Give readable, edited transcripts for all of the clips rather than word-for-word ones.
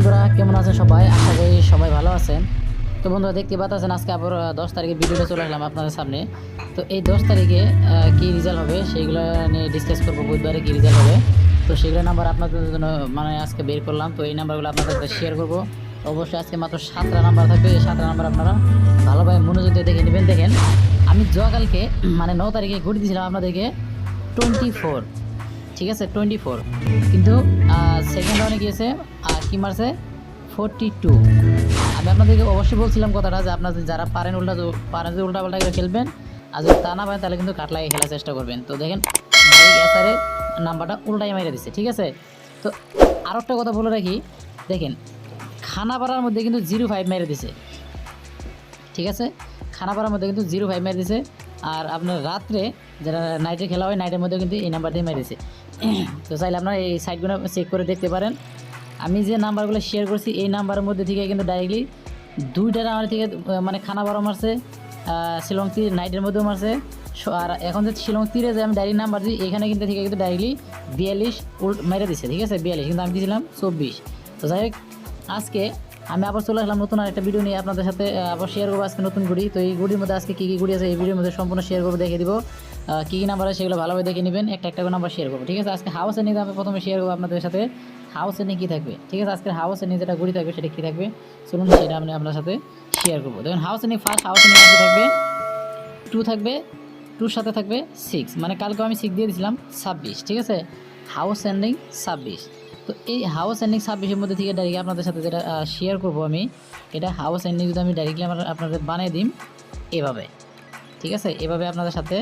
বন্ধুরা কেমন আছেন সবাই? আশা করি সবাই ভালো আছেন। তো বন্ধুরা দেখতে পাচ্ছেন আজকে আবার 10 তারিখে ভিডিওটা চলে আসলাম আপনাদের সামনে। তো এই 10 তারিখে কি রেজাল্ট হবে সেইগুলো নিয়ে ডিসকাস করব। বুধবারে কি রেজাল্ট হবে তো সেগুলো নাম্বার আপনাদের জন্য মানে আজকে বের করলাম। তো এই নাম্বারগুলো আপনাদের সাথে শেয়ার করব। অবশ্যই আজকে মাত্র 7টা নাম্বার থাকবে। এই 7টা নাম্বার আপনারা ভালোভাবে মনোযোগ দিয়ে দেখে নেবেন। দেখেন আমি কালকে মানে 9 তারিখে ঘুরে দিয়েছিলাম আপনাদেরকে 24, ঠিক আছে 24, কিন্তু সেকেন্ড রাউন্ডে গিয়েছে কি মারছে 42। আমি আপনাদেরকে অবশ্যই বলছিলাম কথাটা যে আপনাদের যারা পারেন উল্টা পাল্টা করে খেলবেন, আর যদি তা না পারেন তাহলে কিন্তু কাট লাগিয়ে খেলার চেষ্টা করবেন। তো দেখেন এসারে নাম্বারটা উল্টাই মেরে দিচ্ছে, ঠিক আছে। তো আর একটা কথা বলে রাখি, দেখেন খানাপাড়ার মধ্যে কিন্তু 05 মেরে দিছে, ঠিক আছে। খানাপাড়ার মধ্যে কিন্তু 05 মেরে দিছে। আর আপনার রাত্রে যারা নাইটে খেলা হয় নাইটের মধ্যে কিন্তু এই নাম্বার দিয়ে মেরেছে। তো চাইলে আপনারা এই সাইটগুলো চেক করে দেখতে পারেন। আমি যে নাম্বারগুলো শেয়ার করছি এই নাম্বারের মধ্যে থেকে কিন্তু ডাইরেক্টলি 2টা নাম্বার থেকে মানে খানাপাড়া মারছে, শিলং তীর নাইটের মধ্যেও মারছে। আর এখন যে শিলং তীরে যে আমি ডাইরেক্ট নাম্বার দিই এখানে কিন্তু থেকে কিন্তু ডাইরেক্টলি 42 মেরে দিচ্ছে, ঠিক আছে 42, কিন্তু আমি দিয়েছিলাম 24। তো যাই হোক আজকে আমি আবার চলে আসলাম নতুন আরেকটা ভিডিও নিয়ে আপনাদের সাথে আবার শেয়ার করবো আজকে নতুন গুড়ি। তো এই গুড়ির মধ্যে আজকে কী কী গুড়ি আছে এই ভিডিওর মধ্যে সম্পূর্ণ শেয়ার করবো, দেখে দিব কী কী নাম্বার আছে সেগুলো ভালোভাবে দেখে নেবেন। একটা করে নাম্বার শেয়ার করবো, ঠিক আছে। আজকে হাউস এন্ডিং আমি প্রথমে শেয়ার করবো আপনাদের সাথে। হাউস এন্ডিং কী থাকবে, ঠিক আছে। আজকে হাউস এন্ডিং যেটা গুড়ি থাকবে সেটা কী থাকবে চলুন সেটা আমি আপনার সাথে শেয়ার করবো। দেখুন house ending first house ending থাকবে 2 থাকবে, 2-র সাথে থাকবে 6, মানে কালকে আমি 6 দিয়ে দিয়েছিলাম 26, ঠিক আছে। House ending 26। তো এই হাউস এন্ডিং 26-এর মধ্যে থেকে ডাইরেক্ট আপনাদের সাথে যেটা শেয়ার করব আমি, এটা হাউস এন্ডিং যদি আমি ডাইরেক্টলি আপনাদের বানিয়ে দিই এভাবে, ঠিক আছে। এভাবে আপনাদের সাথে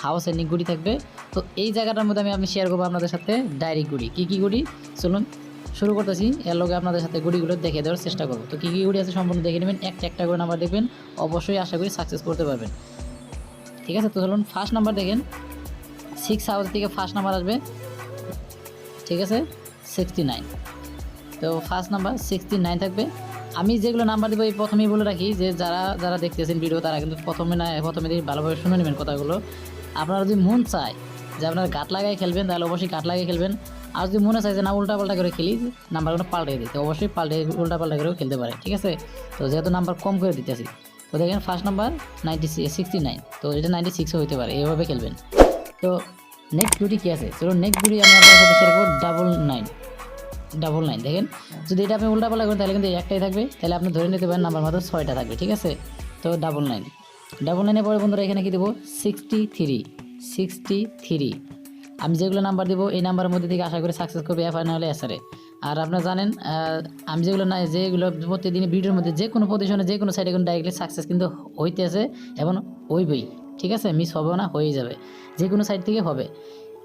হাউস এন্ডিং গুড়ি থাকবে। তো এই জায়গাটার মধ্যে আমি শেয়ার করবো আপনাদের সাথে ডাইরেক্ট গুড়ি। কী কী গুড়ি চলুন শুরু করতেছি। এর লগে আপনাদের সাথে গুড়িগুলো দেখে দেওয়ার চেষ্টা করবো। তো কী কী গুড়ি আছে সম্পূর্ণ দেখে নেবেন, একটা করে নাম্বার দেখবেন, অবশ্যই আশা করি সাকসেস করতে পারবেন, ঠিক আছে। তো চলুন ফার্স্ট নাম্বার দেখেন 6 হাউস থেকে ফার্স্ট নাম্বার আসবে, ঠিক আছে 69। তো ফার্স্ট নাম্বার 69 থাকবে। আমি যেগুলো নাম্বার দেবো এই প্রথমেই বলে রাখি যে যারা দেখতেছেন ভিডিও তারা কিন্তু প্রথমে ভালোভাবে শুনে নেবেন কথাগুলো। আপনারা যদি মন চায় যে আপনারা গাঁট লাগাই খেলবেন তাহলে অবশ্যই গাঁট লাগিয়ে খেলবেন। আর যদি মনে চায় যে না উল্টা পাল্টা করে খেলি নাম্বারগুলো পাল্টে দিতে, অবশ্যই উল্টা পাল্টা করেও খেলতে পারে, ঠিক আছে। তো যেহেতু নাম্বার কম করে দিতেছি, তো দেখেন ফার্স্ট নাম্বার 69, তো এটা 96ও হতে পারে, এইভাবে খেলবেন। তো নেক্সট গুটি কী আছে চলুন নেক্সট গুটি আমি আপনার সাথে শেয়ার করবো 99। দেখেন যদি এটা আপনি উল্টা পাল্টা করেন তাহলে কিন্তু একটাই থাকবে, তাহলে আপনি ধরে নিতে পারেন নাম্বার মাত্র 6টা থাকবে, ঠিক আছে। তো 99 পরে বন্ধুরা এখানে কি দেবো 63। আমি যেগুলো নাম্বার দেবো এই নাম্বারের মধ্যে থেকে আশা করি সাকসেস করবে এফআই নাহলে এসআরে। আর আপনারা জানেন আমি যেগুলো প্রতিদিন ভিডিওর মধ্যে যে কোনো পজিশনে যে কোনো সাইডে কোনো ডাইরেক্টলি সাকসেস কিন্তু হইতেছে এবং হইবই, ঠিক আছে। মিস হবে না, হয়েই যাবে, যে কোনো সাইড থেকে হবে।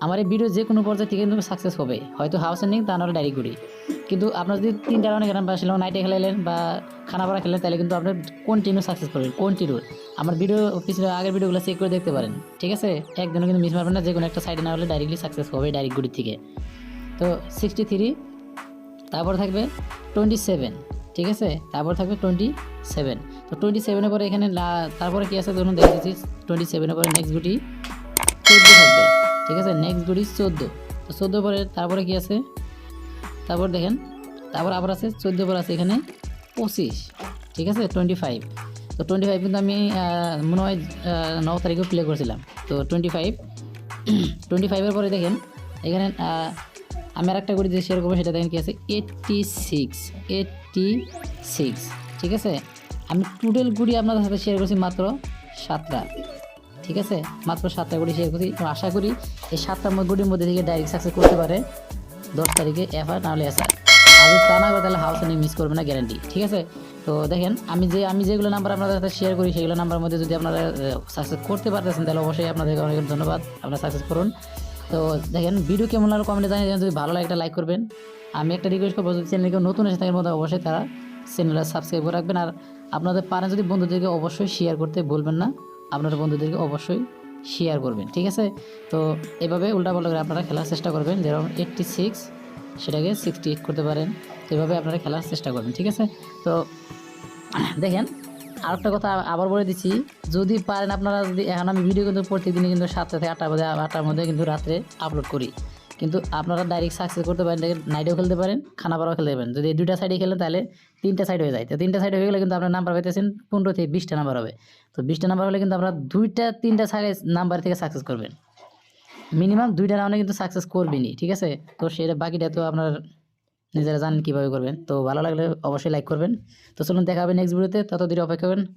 আমার এই ভিডিও যে কোনো পর্যায়ে থেকে কিন্তু সাকসেস হবে, হয়তো হাউস এন্ডিং তা নাহলে ডাইরেক্ট গুড়ি। কিন্তু আপনার যদি 3টা রাউন্ডে খেলেন বা শিলং নাইটে খেলাইলেন বা খানাপাড়া খেলেন তাহলে কিন্তু আপনার কন্টিনিউ সাকসেস করবেন, কন্টিনিউ। আমার ভিডিও পিছনে আগের ভিডিওগুলো চেক করে দেখতে পারেন, ঠিক আছে। একদিনও কিন্তু মিস মারবেন না, যে কোনো একটা সাইডে না হলে ডাইরেক্টলি সাকসেস হবে ডাইরেক্ট গুড়ির থেকে। তো 63, তারপর থাকবে 27, ঠিক আছে। তারপর থাকবে 27। তো 27-এর পরে এখানে তারপরে কী আছে ধরুন দেখে দিচ্ছি। 27-এর পরে নেক্সট গুটি 14 থাকবে, ঠিক আছে। নেক্সট গুটি 14। তো 14 পরে তারপরে কী আছে তারপর দেখেন তারপর আবার আছে 14 পর আছে এখানে 25, ঠিক আছে 25। তো 25 কিন্তু আমি মনে হয় 9 তারিখেও প্লে করেছিলাম। তো 25-এর পরে দেখেন এখানে আমি আর একটা গুড়ি যে শেয়ার করবো সেটা দেখেন কি আছে 86, ঠিক আছে। আমি টোটাল গুড়ি আপনাদের সাথে শেয়ার করছি মাত্র 7টা, ঠিক আছে। মাত্র 7টা গুড়ি শেয়ার করছি। আশা করি এই 7টা গুড়ির মধ্যে থেকে ডাইরেক্ট সাকসেস করতে পারে 10 তারিখে এফআর নাহলে এসআর। আর যদি তা না করে তাহলে হাউস এন্ডিং মিস করবে না, গ্যারান্টি, ঠিক আছে। তো দেখেন আমি যেগুলো নাম্বার আপনাদের সাথে শেয়ার করি সেগুলো নাম্বার মধ্যে যদি আপনারা সাকসেস করতে পারতেছেন তাহলে অবশ্যই আপনাদেরকে অনেক ধন্যবাদ, আপনারা সাকসেস করুন। তো দেখেন ভিডিও কেমন লাগলো কমেন্টে জানিয়ে, যদি ভালো লাগে একটা লাইক করবেন। আমি একটা রিকোয়েস্ট করবো যদি চ্যানেলে কেউ নতুন এসে থাকার মধ্যে অবশ্যই তারা চ্যানেলটা সাবস্ক্রাইব করে রাখবেন। আর আপনাদের পারেন যদি বন্ধুদেরকে অবশ্যই শেয়ার করতে বলবেন না, আপনার বন্ধুদেরকে অবশ্যই শেয়ার করবেন, ঠিক আছে। তো এভাবে উল্টাপাল্টা করে আপনারা খেলার চেষ্টা করবেন, যেরকম 86 সেটাকে 68 করতে পারেন। তো এভাবে আপনারা খেলার চেষ্টা করবেন, ঠিক আছে। তো দেখেন আরেকটা কথা আবার বলে দিচ্ছি, যদি পারেন আপনারা যদি এখন আমি ভিডিও কিন্তু প্রত্যেকদিনই কিন্তু 7টা থেকে 8টার মধ্যে কিন্তু রাত্রে আপলোড করি, কিন্তু আপনারা ডাইরেক্ট সাকসেস করতে পারেন, নাইটেও খেলতে পারেন, খানাপাড়াও খেলতে পারেন। যদি এই 2টা সাইডে খেলেন তাহলে 3টা সাইড হয়ে যায়। তো 3টা সাইড হয়ে গেলে কিন্তু আপনার নাম্বার পাইতেছেন 15 থেকে 20টা নাম্বার হবে। তো 20টা নাম্বার হলে কিন্তু আপনারা 2টা 3টা নাম্বার থেকে সাকসেস করবেন। মিনিমাম 2টা রাউন্ডে কিন্তু সাকসেস করবেনই, ঠিক আছে? তো সেটা বাকিটা তো আপনার নিজেরা জানেন কীভাবে করবেন। তো ভালো লাগলে অবশ্যই লাইক করবেন। তো চলুন দেখা হবে নেক্সট ভিডিওতে, ততদিন অপেক্ষা করবেন।